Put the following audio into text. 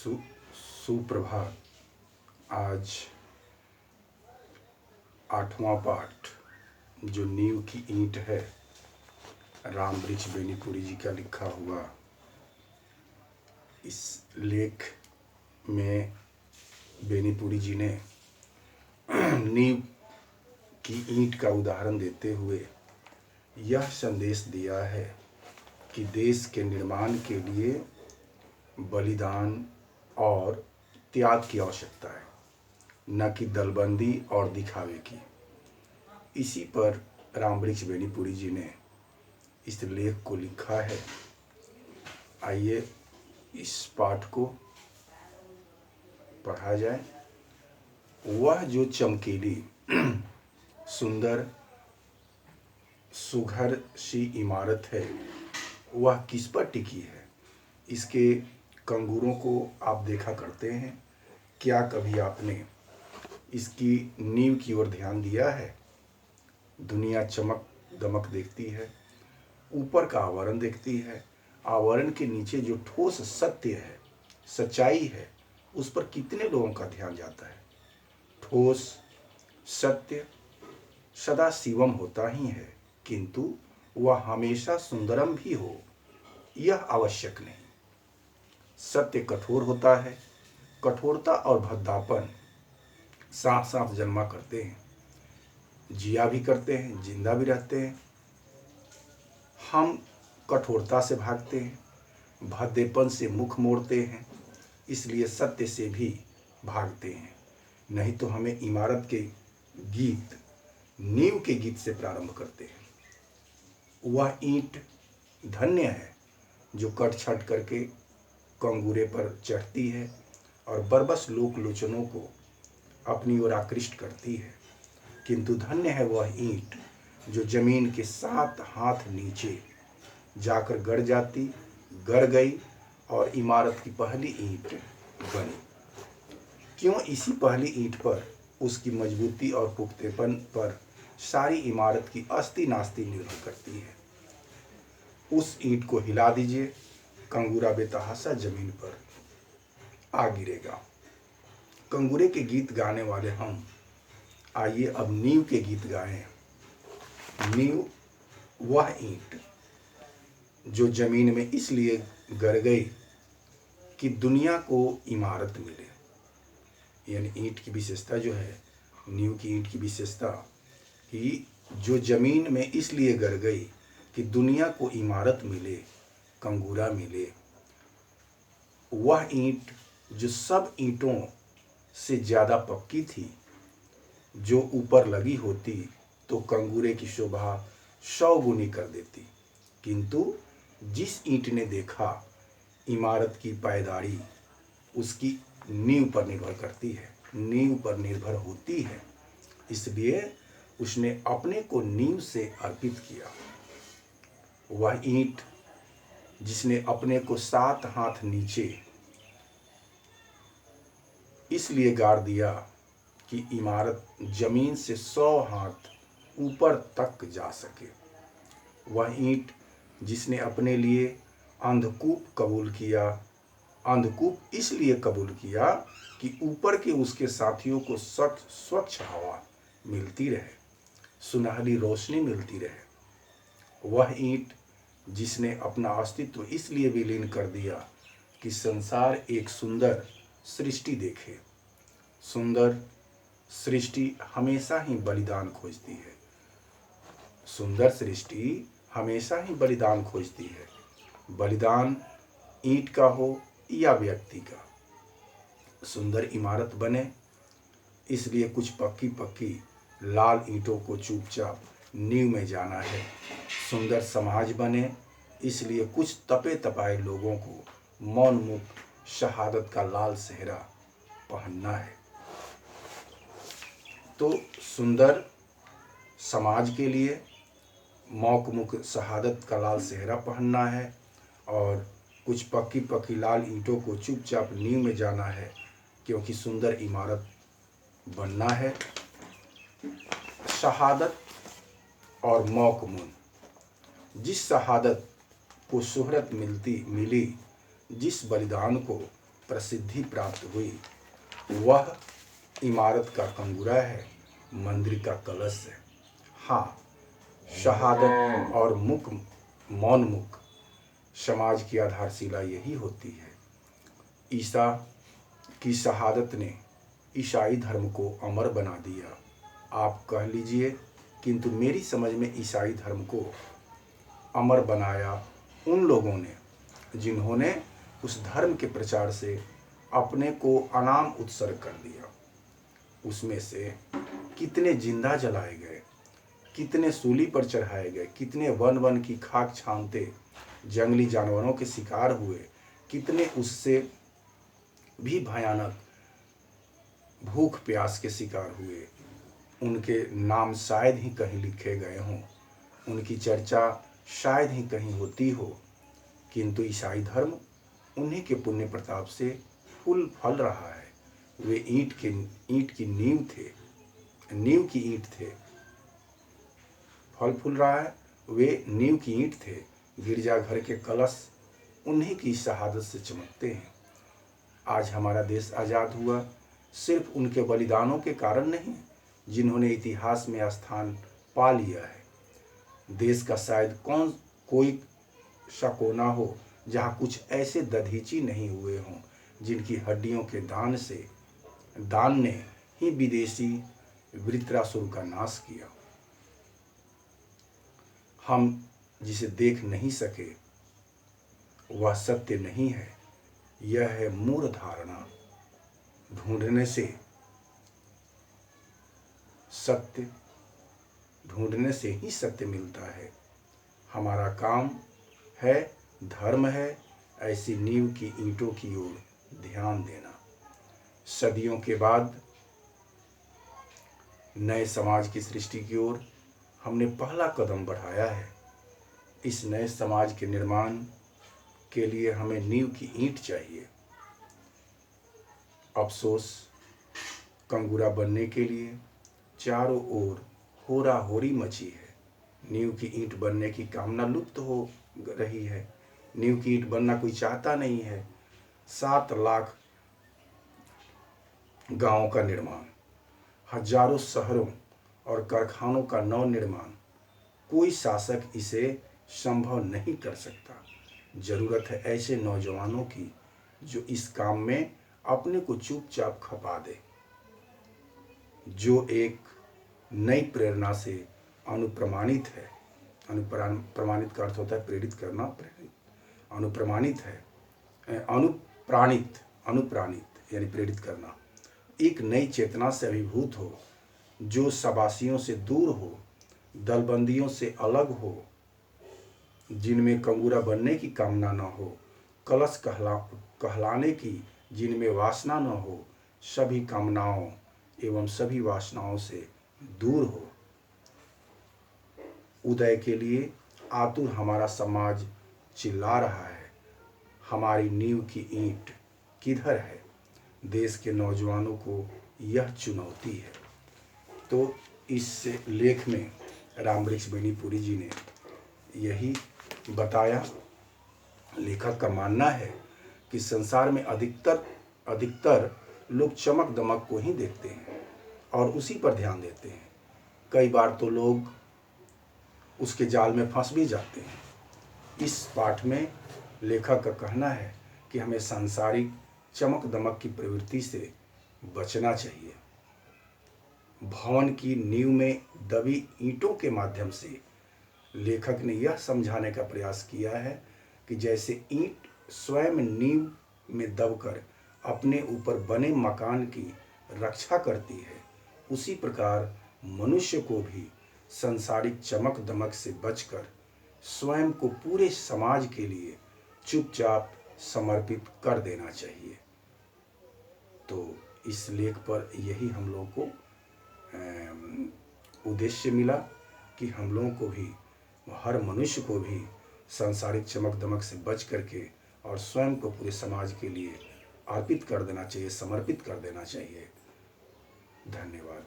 सु सुप्रभात। आज 8वां पाठ जो नींव की ईंट है, रामवृक्ष बेनीपुरी जी का लिखा हुआ। इस लेख में बेनीपुरी जी ने नींव की ईंट का उदाहरण देते हुए यह संदेश दिया है कि देश के निर्माण के लिए बलिदान और त्याग की आवश्यकता है, न कि दलबंदी और दिखावे की। इसी पर रामवृक्ष बेनीपुरी जी ने इस लेख को लिखा है। आइए इस पाठ को पढ़ा जाए। वह जो चमकीली सुंदर सुघर सी इमारत है, वह किस पर टिकी है? इसके कंगूरों को आप देखा करते हैं। क्या कभी आपने इसकी नींव की ओर ध्यान दिया है? दुनिया चमक दमक देखती है, ऊपर का आवरण देखती है। आवरण के नीचे जो ठोस सत्य है, सच्चाई है, उस पर कितने लोगों का ध्यान जाता है? ठोस सत्य सदा शिवम होता ही है, किंतु वह हमेशा सुंदरम भी हो, यह आवश्यक नहीं। सत्य कठोर होता है। कठोरता और भद्दापन साथ साथ जन्मा करते हैं, जिया भी करते हैं, जिंदा भी रहते हैं। हम कठोरता से भागते हैं, भद्देपन से मुख मोड़ते हैं, इसलिए सत्य से भी भागते हैं। नहीं तो हमें इमारत के गीत, नींव के गीत से प्रारंभ करते हैं। वह ईंट धन्य है जो कट छट करके कंगूरे पर चढ़ती है और बरबस लोक लोचनों को अपनी ओर आकृष्ट करती है। किंतु धन्य है वह ईंट जो जमीन के 7 हाथ नीचे जाकर गड़ गई और इमारत की पहली ईंट बनी। क्यों? इसी पहली ईंट पर, उसकी मजबूती और पुख्तेपन पर सारी इमारत की अस्ति नास्ति निर्भर करती है। उस ईंट को हिला दीजिए, कंगूरा बेतहाशा जमीन पर आ गिरेगा। कंगूरे के गीत गाने वाले हम आइए अब नींव के गीत गाएं। नींव वह ईंट जो जमीन में इसलिए गड़ गई कि दुनिया को इमारत मिले। यानी ईंट की विशेषता जो है, नींव की ईंट की विशेषता कि जो जमीन में इसलिए गड़ गई कि दुनिया को इमारत मिले, कंगूरा मिले। वह ईंट जो सब ईंटों से ज़्यादा पक्की थी, जो ऊपर लगी होती तो कंगूरे की शोभा 100 गुनी कर देती। किंतु जिस ईंट ने देखा इमारत की पायदारी उसकी नींव पर निर्भर करती है, नींव पर निर्भर होती है, इसलिए उसने अपने को नींव से अर्पित किया। वह ईंट जिसने अपने को 7 हाथ नीचे इसलिए गाड़ दिया कि इमारत जमीन से 100 हाथ ऊपर तक जा सके। वह ईंट जिसने अपने लिए अंधकूप कबूल किया। अंधकूप इसलिए कबूल किया कि ऊपर के उसके साथियों को स्वच्छ हवा मिलती रहे, सुनहरी रोशनी मिलती रहे। वह ईंट जिसने अपना अस्तित्व इसलिए विलीन कर दिया कि संसार एक सुंदर सृष्टि देखे। सुंदर सृष्टि हमेशा ही बलिदान खोजती है। सुंदर सृष्टि हमेशा ही बलिदान खोजती है। बलिदान ईंट का हो या व्यक्ति का। सुंदर इमारत बने इसलिए कुछ पक्की पक्की लाल ईंटों को चुपचाप नींव में जाना है। सुंदर समाज बने इसलिए कुछ तपे तपाए लोगों को मौन मुख शहादत का लाल सेहरा पहनना है। तो सुंदर समाज के लिए मौक मुख शहादत का लाल सेहरा पहनना है और कुछ पक्की पक्की लाल ईंटों को चुपचाप नींव में जाना है, क्योंकि सुंदर इमारत बनना है। शहादत और मौक मुन, जिस शहादत को शोहरत मिली, जिस बलिदान को प्रसिद्धि प्राप्त हुई वह इमारत का कंगूरा है, मंदिर का कलश है। हाँ, शहादत और मौन मुख समाज की आधारशिला यही होती है। ईसा की शहादत ने ईसाई धर्म को अमर बना दिया, आप कह लीजिए, किंतु मेरी समझ में ईसाई धर्म को अमर बनाया उन लोगों ने जिन्होंने उस धर्म के प्रचार से अपने को अनाम उत्सर्ग कर दिया। उसमें से कितने जिंदा जलाए गए, कितने सूली पर चढ़ाए गए, कितने वन वन की खाक छानते जंगली जानवरों के शिकार हुए, कितने उससे भी भयानक भूख प्यास के शिकार हुए। उनके नाम शायद ही कहीं लिखे गए हों, उनकी चर्चा शायद ही कहीं होती हो, किंतु ईसाई धर्म उन्हीं के पुण्य प्रताप से फूल फल रहा है। वे ईंट की नींव थे, नींव की ईंट थे, फल फूल रहा है। वे नींव की ईंट थे। गिरजाघर के कलश उन्हीं की शहादत से चमकते हैं। आज हमारा देश आज़ाद हुआ सिर्फ उनके बलिदानों के कारण नहीं, जिन्होंने इतिहास में स्थान पा लिया है। देश का शायद कोई सा कोना हो जहाँ कुछ ऐसे दधीची नहीं हुए हों जिनकी हड्डियों के दान ने ही विदेशी वृत्रासुर का नाश किया। हम जिसे देख नहीं सके वह सत्य नहीं है, यह है मूढ़ धारणा। ढूंढने से ही सत्य मिलता है। हमारा काम है, धर्म है, ऐसी नींव की ईंटों की ओर ध्यान देना। सदियों के बाद नए समाज की सृष्टि की ओर हमने पहला कदम बढ़ाया है। इस नए समाज के निर्माण के लिए हमें नींव की ईंट चाहिए। अफसोस, कंगूरा बनने के लिए चारों ओर होरा होरी मची है। नींव की ईंट बनने की कामना लुप्त हो रही है। नींव की ईंट बनना कोई चाहता नहीं है। 7 लाख गांवों का निर्माण, हजारों शहरों और कारखानों का नव निर्माण, कोई शासक इसे संभव नहीं कर सकता। जरूरत है ऐसे नौजवानों की जो इस काम में अपने को चुपचाप खपा दे, जो एक नई प्रेरणा से अनुप्रमाणित है। अनुप्रमाणित का अर्थ होता है प्रेरित करना, अनुप्रमाणित है, अनुप्राणित यानी प्रेरित करना। एक नई चेतना से अभिभूत हो, जो सबासियों से दूर हो, दलबंदियों से अलग हो, जिनमें कंगूरा बनने की कामना न हो, कलश कहलाने की जिनमें वासना न हो, सभी कामनाओं एवं सभी वासनाओं से दूर हो। उदय के लिए आतुर हमारा समाज चिल्ला रहा है, हमारी नींव की ईंट किधर है? देश के नौजवानों को यह चुनौती है। तो इस लेख में रामवृक्ष बेनीपुरी जी ने यही बताया। लेखक का मानना है कि संसार में अधिकतर लोग चमक दमक को ही देखते हैं और उसी पर ध्यान देते हैं। कई बार तो लोग उसके जाल में फंस भी जाते हैं। इस पाठ में लेखक का कहना है कि हमें सांसारिक चमक दमक की प्रवृत्ति से बचना चाहिए। भवन की नींव में दबी ईंटों के माध्यम से लेखक ने यह समझाने का प्रयास किया है कि जैसे ईंट स्वयं नींव में दबकर अपने ऊपर बने मकान की रक्षा करती है, उसी प्रकार मनुष्य को भी सांसारिक चमक दमक से बचकर स्वयं को पूरे समाज के लिए चुपचाप समर्पित कर देना चाहिए। तो इस लेख पर यही हम लोगों को उद्देश्य मिला कि हम लोगों को भी, हर मनुष्य को भी सांसारिक चमक दमक से बच करके और स्वयं को पूरे समाज के लिए अर्पित कर देना चाहिए, समर्पित कर देना चाहिए। धन्यवाद।